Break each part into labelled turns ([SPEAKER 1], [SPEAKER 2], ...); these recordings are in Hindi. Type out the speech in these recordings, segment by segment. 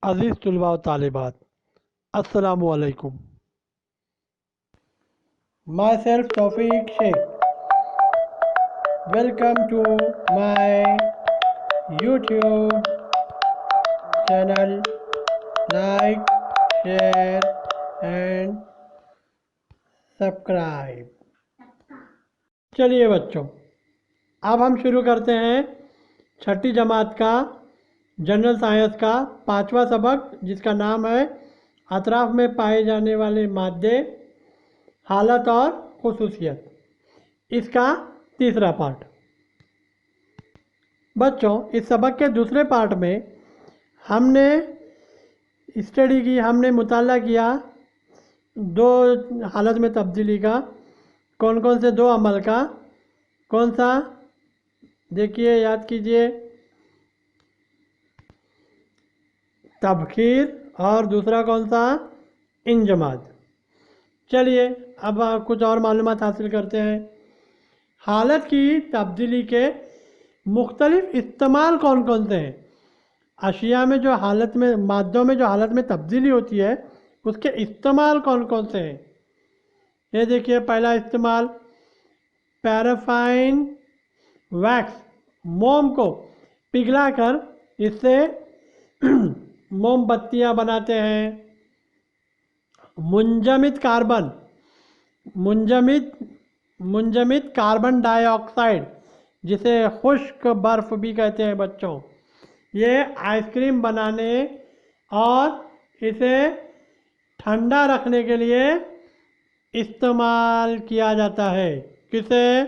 [SPEAKER 1] अज़ीज़ तलबा व तालिबात, अस्सलामुअलैकुम।
[SPEAKER 2] Myself Tawfiq Sheikh. Welcome to my YouTube channel. Like, share, and subscribe. चलिए बच्चों, अब हम शुरू करते हैं छठी जमात का जनरल साइंस का पांचवा सबक, जिसका नाम है अतराफ में पाए जाने वाले मादे, हालत और खुसूसियत। इसका तीसरा पार्ट। बच्चों, इस सबक के दूसरे पार्ट में हमने स्टडी की, हमने मुताला किया दो हालत में तब्दीली का। कौन कौन से दो अमल का? कौन सा? देखिए, याद कीजिए, तबखीर, और दूसरा कौन सा? इंजमाद। चलिए, अब कुछ और मालूमात हासिल करते हैं। हालत की तब्दीली के मुख्तलिफ इस्तेमाल कौन कौन से हैं? अशिया में जो हालत में, मादों में जो हालत में तब्दीली होती है, उसके इस्तेमाल कौन कौन से हैं? ये देखिए, पहला इस्तेमाल, पैराफाइन वैक्स, मोम को पिघलाकर इससे मोमबत्तियाँ बनाते हैं। मुंजमिद कार्बन, मुंजमिद मुंजमिद कार्बन डाइऑक्साइड, जिसे खुश्क बर्फ़ भी कहते हैं बच्चों, ये आइसक्रीम बनाने और इसे ठंडा रखने के लिए इस्तेमाल किया जाता है। किसे?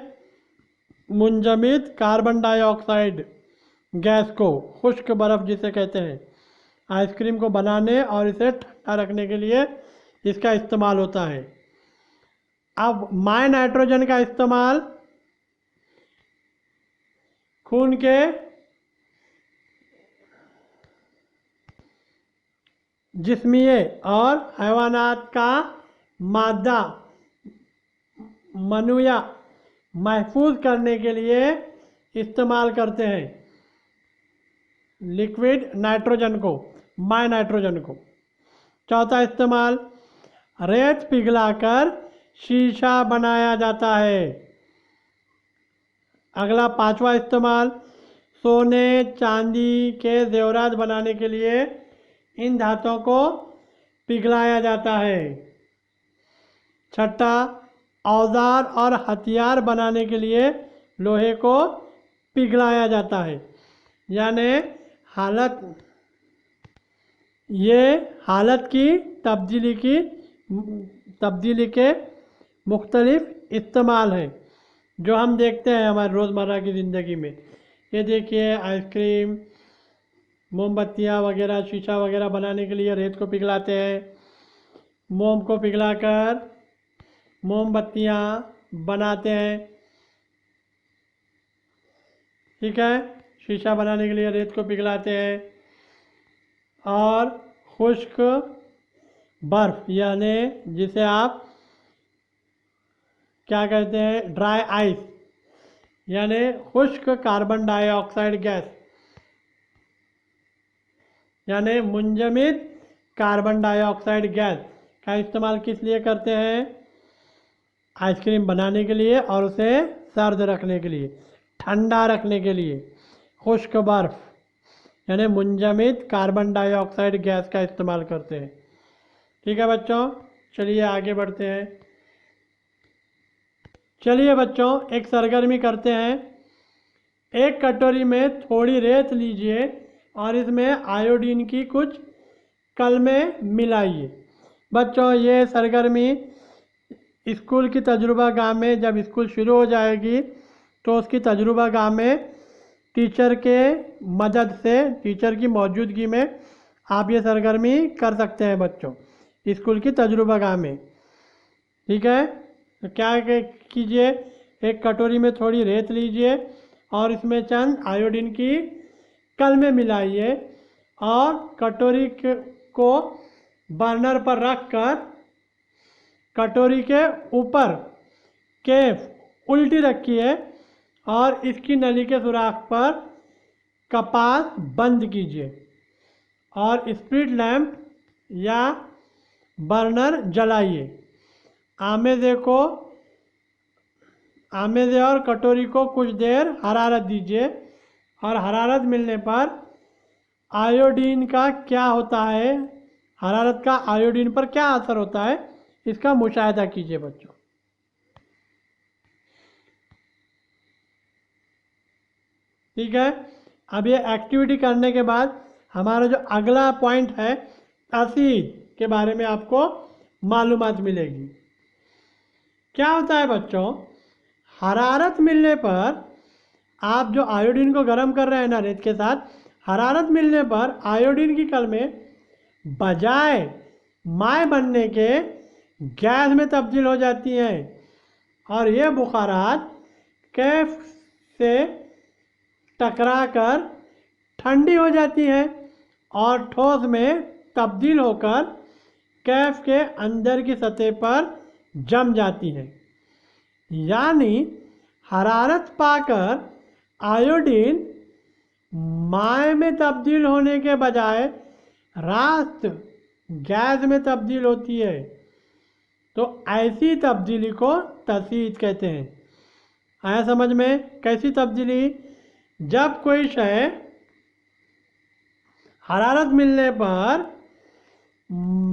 [SPEAKER 2] मुंजमिद कार्बन डाइऑक्साइड गैस को, खुश्क बर्फ़ जिसे कहते हैं, आइसक्रीम को बनाने और इसे ठंडा रखने के लिए इसका इस्तेमाल होता है। अब माय नाइट्रोजन का इस्तेमाल खून के जिस्मीय और हैवानात का मादा मनुया महफूज करने के लिए इस्तेमाल करते हैं, लिक्विड नाइट्रोजन को, माय नाइट्रोजन को। चौथा इस्तेमाल, रेत पिघलाकर शीशा बनाया जाता है। अगला पांचवा इस्तेमाल, सोने चांदी के जेवरात बनाने के लिए इन धातुओं को पिघलाया जाता है। छठा, औजार और हथियार बनाने के लिए लोहे को पिघलाया जाता है। यानी हालत, ये हालत की तब्दीली के मुख्तलिफ इस्तेमाल हैं जो हम देखते हैं हमारे रोज़मर्रा की ज़िंदगी में। ये देखिए, आइसक्रीम, मोमबत्तियाँ वगैरह, शीशा वगैरह बनाने के लिए रेत को पिघलाते हैं। मोम को पिघलाकर मोमबत्तियाँ बनाते हैं। ठीक है, शीशा बनाने के लिए रेत को पिघलाते हैं। और खुश्क बर्फ़, यानी जिसे आप क्या कहते हैं, ड्राई आइस, यानी खुश्क कार्बन डाइऑक्साइड गैस, यानी मुंजमिद कार्बन डाइऑक्साइड गैस का इस्तेमाल किस लिए करते हैं? आइसक्रीम बनाने के लिए और उसे सर्द रखने के लिए, ठंडा रखने के लिए। खुश्क बर्फ़ यानी मुंजमिद कार्बन डाइऑक्साइड गैस का इस्तेमाल करते हैं। ठीक है बच्चों, चलिए आगे बढ़ते हैं। चलिए बच्चों, एक सरगर्मी करते हैं। एक कटोरी में थोड़ी रेत लीजिए और इसमें आयोडीन की कुछ कलमें मिलाइए। बच्चों, ये सरगर्मी स्कूल की तजुर्बा गाह में, जब स्कूल शुरू हो जाएगी तो उसकी तजुर्बा गाह में टीचर के मदद से, टीचर की मौजूदगी में आप ये सरगर्मी कर सकते हैं बच्चों, स्कूल की तजुर्बा गाह में। ठीक है, तो क्या कीजिए, एक कटोरी में थोड़ी रेत लीजिए और इसमें चंद आयोडीन की कलमें मिलाइए और कटोरी को बर्नर पर रखकर कटोरी के ऊपर केफ उल्टी रखिए और इसकी नली के सुराख पर कपास बंद कीजिए और स्प्रिट लैंप या बर्नर जलाइए। आमेज़े और कटोरी को कुछ देर हरारत दीजिए और हरारत मिलने पर आयोडीन का क्या होता है, हरारत का आयोडीन पर क्या असर होता है, इसका मुशाहिदा कीजिए बच्चों। ठीक है, अब ये एक्टिविटी करने के बाद हमारा जो अगला पॉइंट है एसिड के बारे में आपको मालूमात मिलेगी। क्या होता है बच्चों, हरारत मिलने पर आप जो आयोडीन को गर्म कर रहे हैं ना रेत के साथ, हरारत मिलने पर आयोडीन की कलमें बजाय माय बनने के गैस में तब्दील हो जाती हैं और ये बुखारात कैफ से टकराकर ठंडी हो जाती हैं और ठोस में तब्दील होकर कैफ के अंदर की सतह पर जम जाती हैं। यानी हरारत पाकर आयोडीन माय में तब्दील होने के बजाय रास्त गैस में तब्दील होती है। तो ऐसी तब्दीली को तसीद कहते हैं। आया समझ में? कैसी तब्दीली? जब कोई शय हरारत मिलने पर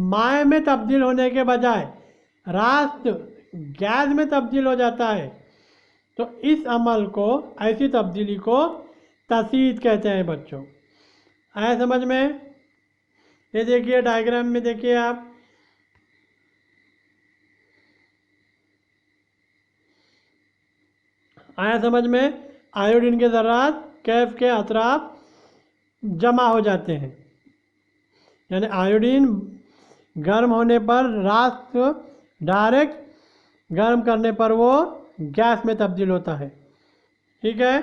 [SPEAKER 2] माय में तब्दील होने के बजाय रास्त गैस में तब्दील हो जाता है, तो इस अमल को, ऐसी तब्दीली को तसीद कहते हैं बच्चों। आया समझ में? ये देखिए डायग्राम में देखिए आप, आया समझ में? आयोडीन के ज़रात कैफ के अतराफ जमा हो जाते हैं, यानी आयोडीन गर्म होने पर रास्त डायरेक्ट गर्म करने पर वो गैस में तब्दील होता है। ठीक है,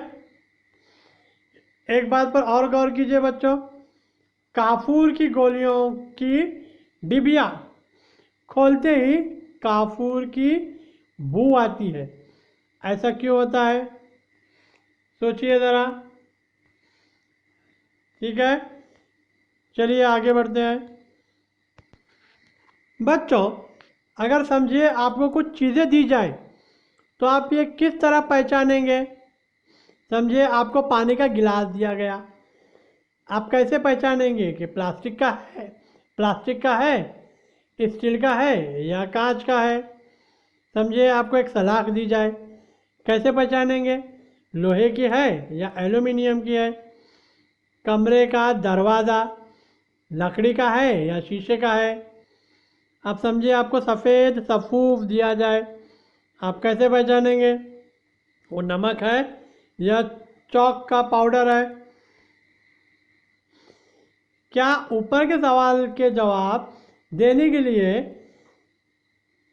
[SPEAKER 2] एक बात पर और गौर कीजिए बच्चों, काफूर की गोलियों की डिबिया खोलते ही काफूर की बू आती है। ऐसा क्यों होता है, सोचिए ज़रा। ठीक है, चलिए आगे बढ़ते हैं बच्चों। अगर समझिए आपको कुछ चीज़ें दी जाए तो आप ये किस तरह पहचानेंगे? समझिए आपको पानी का गिलास दिया गया, आप कैसे पहचानेंगे कि प्लास्टिक का है, स्टील का है या कांच का है? समझिए आपको एक सलाख दी जाए, कैसे पहचानेंगे? लोहे की है या एल्युमिनियम की है? कमरे का दरवाज़ा लकड़ी का है या शीशे का है? अब समझिए आपको सफ़ेद सफ़ूफ दिया जाए, आप कैसे पहचानेंगे वो नमक है या चौक का पाउडर है? क्या ऊपर के सवाल के जवाब देने के लिए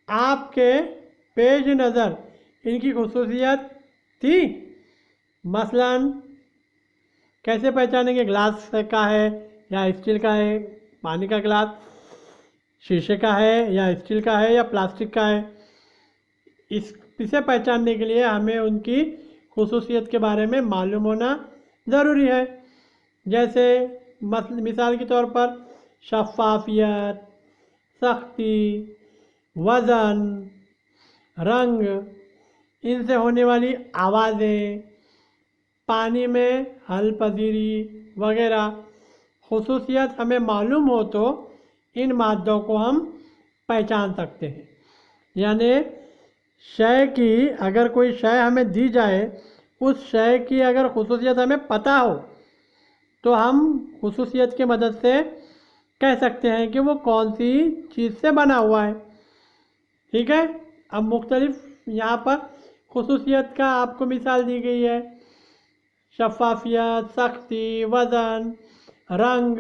[SPEAKER 2] आपके पेश नज़र इनकी खुसूसियत थी? मसलन कैसे पहचानेंगे ग्लास का है या स्टील का है, पानी का गिलास शीशे का है या स्टील का है या प्लास्टिक का है? इसे पहचानने के लिए हमें उनकी खुसूसियत के बारे में मालूम होना ज़रूरी है। जैसे मिसाल के तौर पर शफ़ाफ़ियत, सख्ती, वज़न, रंग, इनसे होने वाली आवाज़ें, पानी में हल पजीरी वगैरह खुसूसियत हमें मालूम हो तो इन मादों को हम पहचान सकते हैं। यानी शय की, अगर कोई शय हमें दी जाए, उस शय की अगर खुसूसियत हमें पता हो तो हम खुसूसियत की मदद से कह सकते हैं कि वो कौन सी चीज़ से बना हुआ है। ठीक है, अब मुख्तलिफ यहाँ पर खुसूसियत का आपको मिसाल दी गई है, शफ़ाफ़ियत, सख्ती, वज़न, रंग,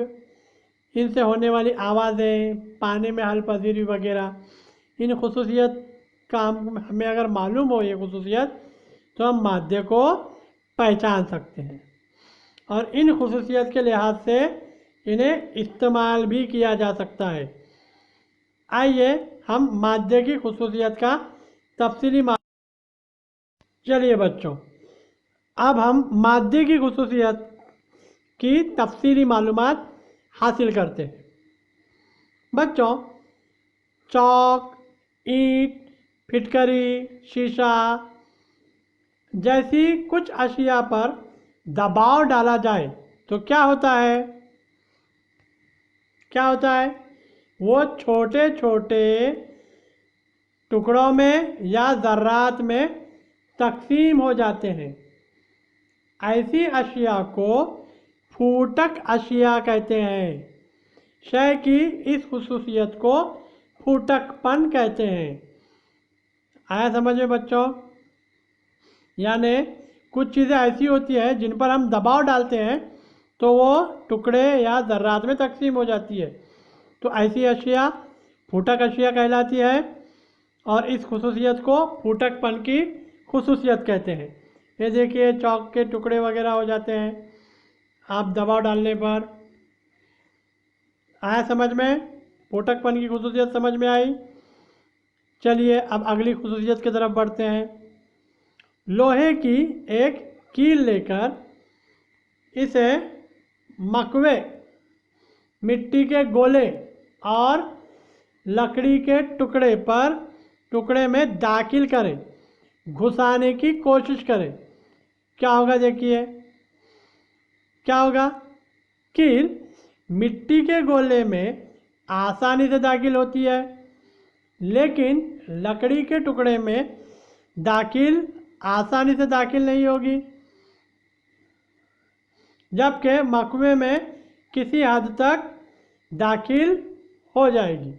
[SPEAKER 2] इनसे होने वाली आवाज़ें, पानी में हल पजीरी वगैरह। इन खुसूसियत का हमें अगर मालूम हो ये खुसूसियत, तो हम मादे को पहचान सकते हैं और इन खुसूसियत के लिहाज से इन्हें इस्तेमाल भी किया जा सकता है। आइए हम मादे की खुसूसियत का तफसीली चलिए बच्चों, अब हम मादे की खुसूसियत की तफसीली मालूमात हासिल करते हैं। बच्चों, चौक, ईंट, फिटकरी, शीशा जैसी कुछ अशिया पर दबाव डाला जाए तो क्या होता है? क्या होता है? वो छोटे छोटे टुकड़ों में या ज़र्रात में तकसीम हो जाते हैं। ऐसी अशिया को फूटक अशिया कहते हैं। शय की इस खुसूसियत को फूटकपन कहते हैं। आया समझ में बच्चों? यानी कुछ चीज़ें ऐसी होती हैं जिन पर हम दबाव डालते हैं तो वो टुकड़े या ज़र्रात में तकसीम हो जाती है। तो ऐसी अशिया फूटक अशिया कहलाती है और इस खुसूसियत को फूटकपन की खुसूसियत कहते हैं। ये देखिए, चौक के टुकड़े वगैरह हो जाते हैं आप दबाव डालने पर। आया समझ में? फूटकपन की खुसूसियत समझ में आई? चलिए अब अगली खुसूसियत की तरफ बढ़ते हैं। लोहे की एक कील लेकर इसे मकवे, मिट्टी के गोले और लकड़ी के टुकड़े में दाखिल करें, घुसाने की कोशिश करें। क्या होगा देखिए, क्या होगा? कील मिट्टी के गोले में आसानी से दाखिल होती है, लेकिन लकड़ी के टुकड़े में आसानी से दाखिल नहीं होगी, जबकि मकवे में किसी हद तक दाखिल हो जाएगी।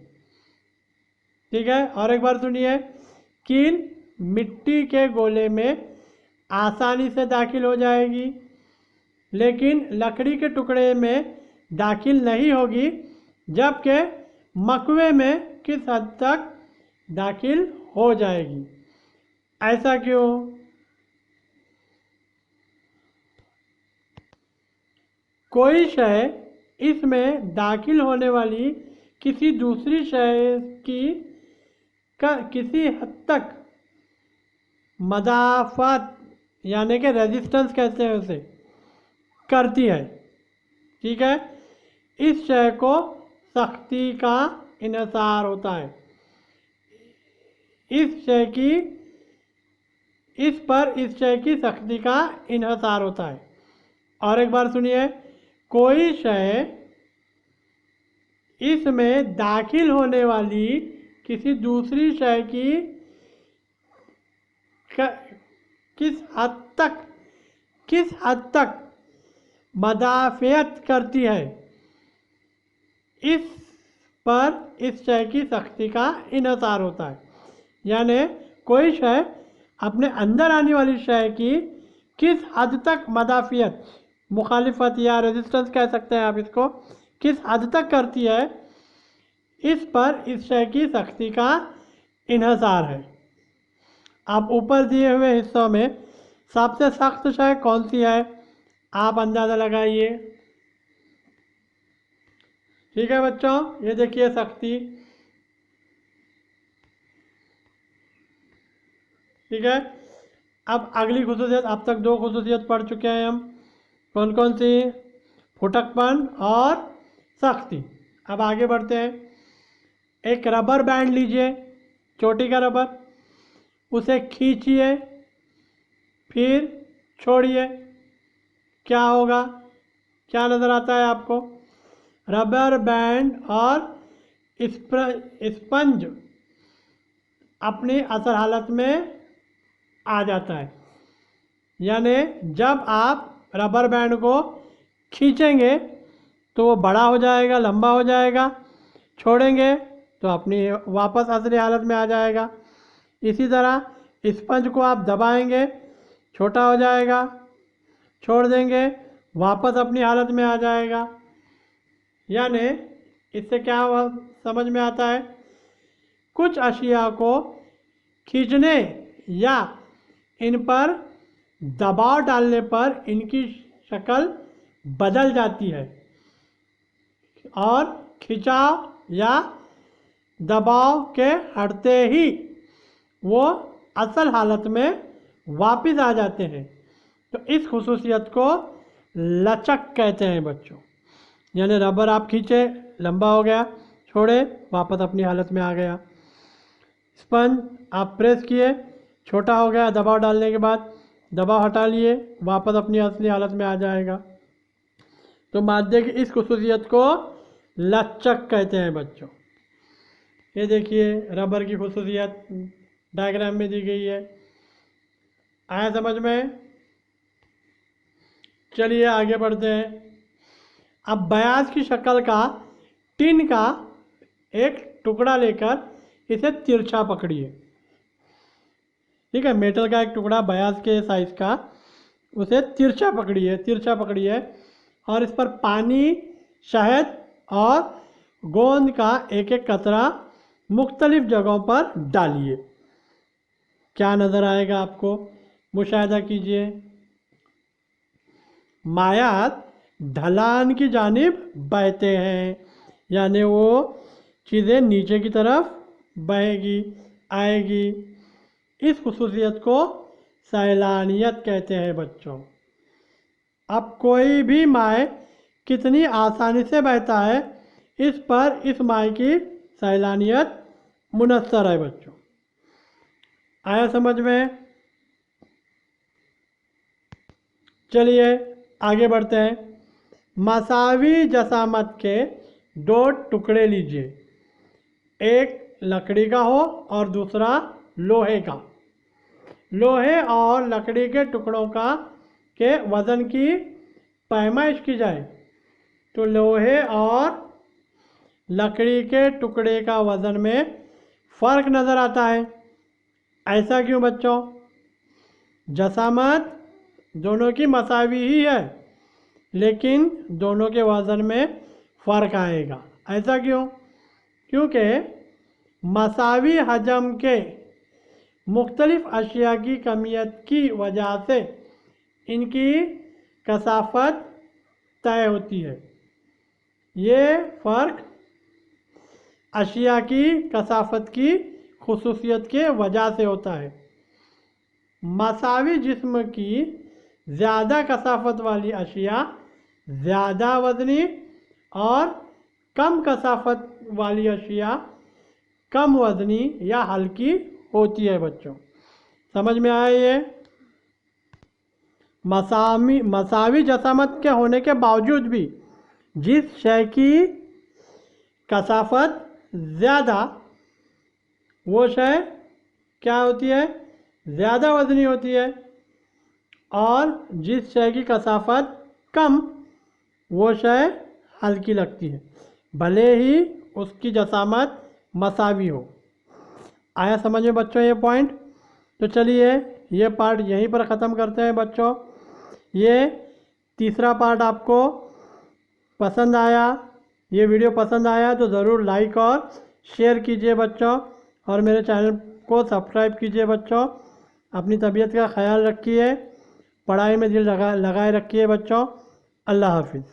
[SPEAKER 2] ठीक है, और एक बार सुनिए। कील मिट्टी के गोले में आसानी से दाखिल हो जाएगी, लेकिन लकड़ी के टुकड़े में दाखिल नहीं होगी, जबकि मकवे में किस हद तक दाखिल हो जाएगी। ऐसा क्यों? कोई शय इसमें दाखिल होने वाली किसी दूसरी शय की किसी हद तक मदाफत यानी कि रेजिस्टेंस कहते हैं उसे, करती है। ठीक है, इस शय को सख्ती का इन्हिसार होता है। इस शय की सख्ती का इन्हिसार होता है। और एक बार सुनिए। कोई शय इसमें दाखिल होने वाली किसी दूसरी शय की किस हद तक मदाफियत करती है, इस पर इस शय की सख्ती का इन्हिसार होता है। यानी कोई शय अपने अंदर आने वाली शय की किस हद तक मदाफियत, मुखालिफत या रेजिस्टेंस कह सकते हैं आप इसको, किस हद तक करती है, इस पर इस शय की सख्ती का इन्हिसार है। अब ऊपर दिए हुए हिस्सों में सबसे सख्त शय कौन सी है, आप अंदाज़ा लगाइए। ठीक है बच्चों, ये देखिए सख्ती। ठीक है, अब अगली खुसूसियत, अब तक 2 खुसूसियत पढ़ चुके हैं हम। कौन कौन सी? फुटकपन और सख्ती। अब आगे बढ़ते हैं। एक रबर बैंड लीजिए, चोटी का रबर, उसे खींचिए फिर छोड़िए। क्या होगा? क्या नज़र आता है आपको? रबर बैंड और स्पंज अपनी असल हालत में आ जाता है। यानी जब आप रबर बैंड को खींचेंगे तो वो बड़ा हो जाएगा, लंबा हो जाएगा, छोड़ेंगे तो अपनी वापस असली हालत में आ जाएगा। इसी तरह स्पंज को आप दबाएंगे, छोटा हो जाएगा, छोड़ देंगे, वापस अपनी हालत में आ जाएगा। यानी इससे क्या समझ में आता है? कुछ अशिया को खींचने या इन पर दबाव डालने पर इनकी शक्ल बदल जाती है और खिंचाव या दबाव के हटते ही वो असल हालत में वापस आ जाते हैं। तो इस खुसूसियत को लचक कहते हैं बच्चों। यानी रबर आप खींचे, लंबा हो गया, छोड़े, वापस अपनी हालत में आ गया। स्पंज आप प्रेस किए, छोटा हो गया, दबाव डालने के बाद दबाव हटा लिए, वापस अपनी असली हालत में आ जाएगा। तो माध्यम की इस खुसूसियत को लचक कहते हैं बच्चों। ये देखिए रबर की खुसूसियत डायग्राम में दी गई है। आया समझ में? चलिए आगे बढ़ते हैं। अब बयास की शक्ल का टिन का एक टुकड़ा लेकर इसे तिरछा पकड़िए। ठीक है, मेटल का एक टुकड़ा बयास के साइज का, उसे तिरछा पकड़िए और इस पर पानी, शहद और गोंद का एक एक कतरा मुख्तलिफ जगहों पर डालिए। क्या नज़र आएगा आपको? मुशाहिदा कीजिए। मायात ढलान की जानिब बहते हैं, यानी वो चीज़ें नीचे की तरफ बहेगी, आएगी। इस खुसूसियत को सैलानियत कहते हैं बच्चों। अब कोई भी माय कितनी आसानी से बहता है, इस पर इस माय की सैलानियत मुनस्सर है बच्चों। आया समझ में? चलिए आगे बढ़ते हैं। मसावी जसामत के दो टुकड़े लीजिए, एक लकड़ी का हो और दूसरा लोहे का। लोहे और लकड़ी के टुकड़ों के वज़न की पैमाइश की जाए तो लोहे और लकड़ी के टुकड़े का वज़न में फ़र्क नज़र आता है। ऐसा क्यों बच्चों? जसामत दोनों की मसावी ही है, लेकिन दोनों के वज़न में फ़र्क आएगा। ऐसा क्यों? क्योंकि मसावी हजम के मुख्तलिफ अशिया की कमियत की वजह से इनकी कसाफत तय होती है। ये फ़र्क अशिया की कसाफत की खुसूसियत के वजह से होता है। मसावी जिस्म की ज़्यादा कसाफत वाली अशिया ज़्यादा वज़नी और कम कसाफत वाली अशिया कम वज़नी या हल्की होती है बच्चों। समझ में आया ये? मसावी जसामत के होने के बावजूद भी जिस शय की कसाफत ज़्यादा, वो शय क्या होती है? ज़्यादा वज़नी होती है। और जिस शय की कसाफत कम, वो शय हल्की लगती है, भले ही उसकी जसामत मसावी हो। आया समझ में बच्चों ये पॉइंट? तो चलिए ये पार्ट यहीं पर ख़त्म करते हैं बच्चों। ये तीसरा पार्ट आपको पसंद आया, ये वीडियो पसंद आया तो ज़रूर लाइक और शेयर कीजिए बच्चों, और मेरे चैनल को सब्सक्राइब कीजिए बच्चों। अपनी तबीयत का ख्याल रखिए, पढ़ाई में दिल लगाए रखिए बच्चों। अल्लाह हाफिज़।